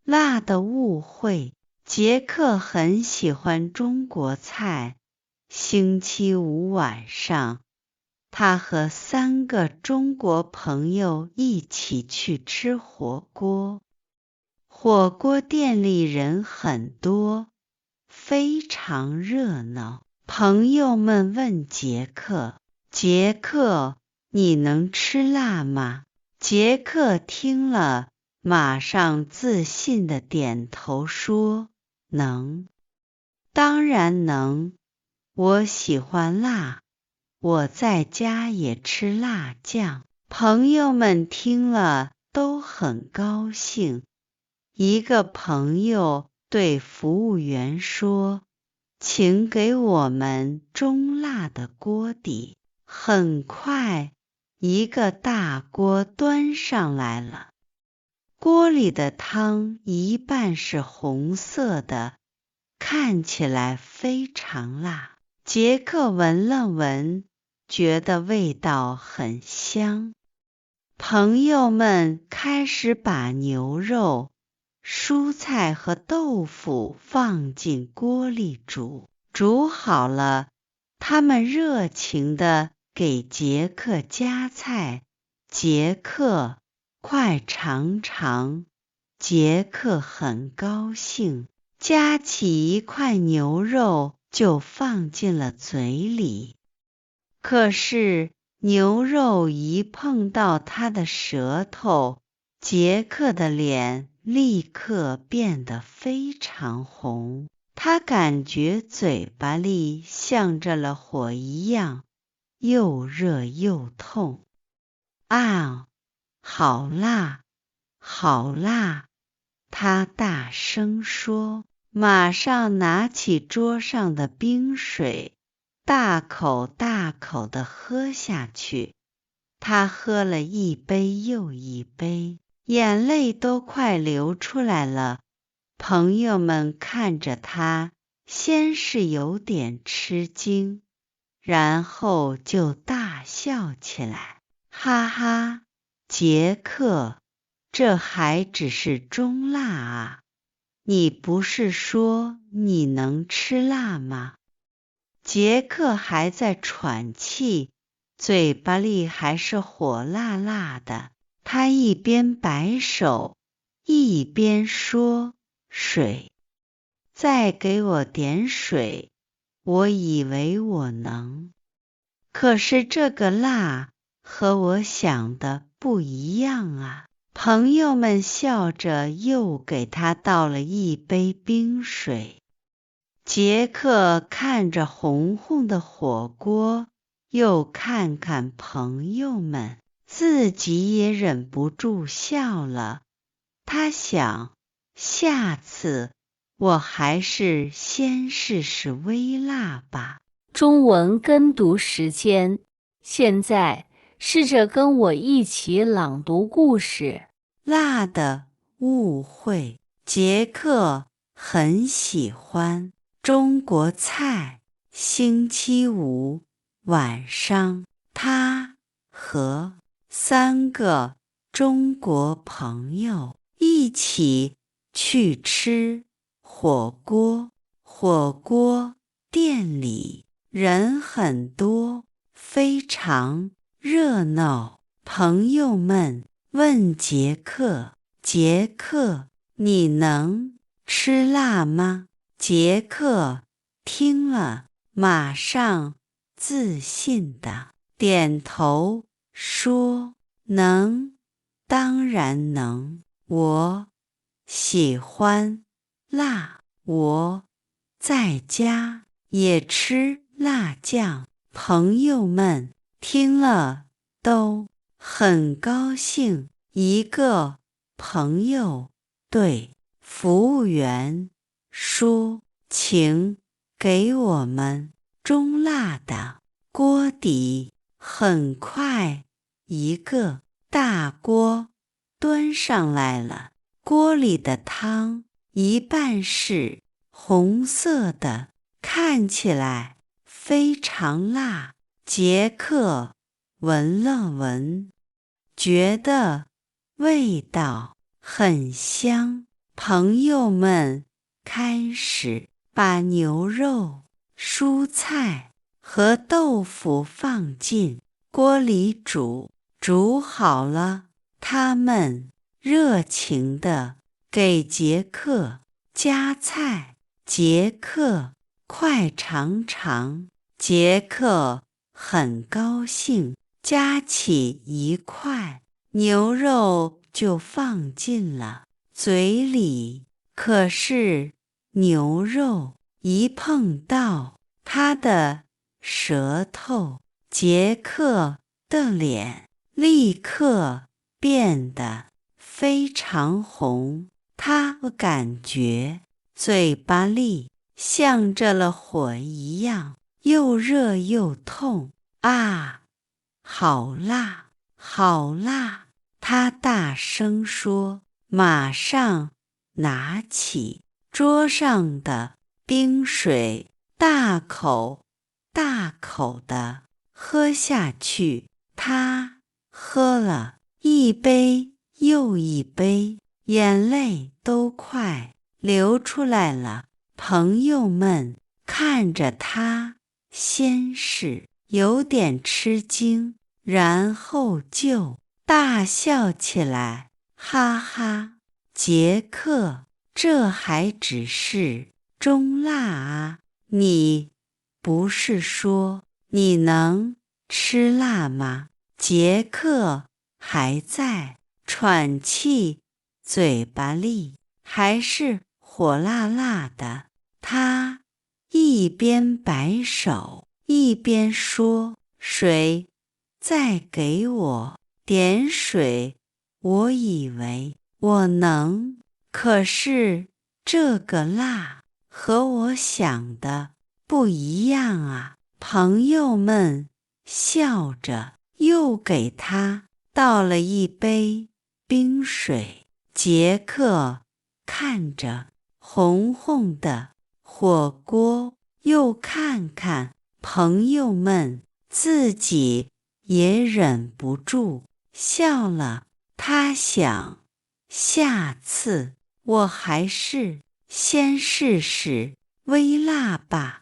辣的误会。杰克很喜欢中国菜。星期五晚上，他和3个中国朋友一起去吃火锅。火锅店里人很多，非常热闹。朋友们问杰克：“杰克，你能吃辣吗？”杰克听了，马上自信地点头说：“能，当然能，我喜欢辣，我在家也吃辣酱。”朋友们听了都很高兴。一个朋友对服务员说：“请给我们中辣的锅底。”很快，一个大锅端上来了。锅里的汤一半是红色的，看起来非常辣。杰克闻了闻，觉得味道很香。朋友们开始把牛肉、蔬菜和豆腐放进锅里煮。煮好了，他们热情地给杰克夹菜。杰克，快尝尝！杰克很高兴，夹起一块牛肉就放进了嘴里。可是牛肉一碰到他的舌头，杰克的脸立刻变得非常红。他感觉嘴巴里像着了火一样，又热又痛。啊，好辣，好辣！他大声说，马上拿起桌上的冰水，大口大口地喝下去。他喝了一杯又一杯，眼泪都快流出来了。朋友们看着他，先是有点吃惊，然后就大笑起来。哈哈，杰克，这还只是中辣啊！你不是说你能吃辣吗？杰克还在喘气，嘴巴里还是火辣辣的。他一边摆手，一边说：“水，再给我点水。”我以为我能，可是这个辣和我想的不一样啊。朋友们笑着又给他倒了一杯冰水。杰克看着红红的火锅，又看看朋友们，自己也忍不住笑了。他想，下次我还是先试试微辣吧。中文跟读时间，现在试着跟我一起朗读故事。辣的误会。杰克很喜欢中国菜。星期五晚上，他和3个中国朋友一起去吃火锅。火锅店里人很多，非常热闹。朋友们问杰克：“杰克，你能吃辣吗？”杰克听了，马上自信地点头说：“能，当然能，我喜欢辣，我在家也吃辣酱。”朋友们听了都很高兴。一个朋友对服务员说：“请给我们中辣的锅底。”很快，一个大锅端上来了，锅里的汤一半是红色的，看起来非常辣。杰克闻了闻，觉得味道很香。朋友们开始把牛肉、蔬菜和豆腐放进锅里煮，煮好了，他们热情地给杰克夹菜。杰克，快尝尝！杰克很高兴，夹起一块牛肉就放进了嘴里。可是牛肉一碰到他的舌头，杰克的脸立刻变得非常红，他感觉嘴巴里像着了火一样，又热又痛啊！好辣，好辣！他大声说，马上拿起桌上的冰水，大口大口地喝下去。他喝了一杯又一杯，眼泪都快流出来了。朋友们看着他，先是有点吃惊，然后就大笑起来，哈哈！杰克，这还只是中辣啊！你不是说你能吃辣吗？杰克还在喘气，嘴巴里还是火辣辣的。他一边摆手，一边说：“水，再给我点水。我以为我能，可是这个辣和我想的不一样啊！”朋友们笑着又给他倒了一杯冰水。杰克看着红红的火锅，又看看朋友们，自己也忍不住笑了。他想，下次我还是先试试微辣吧。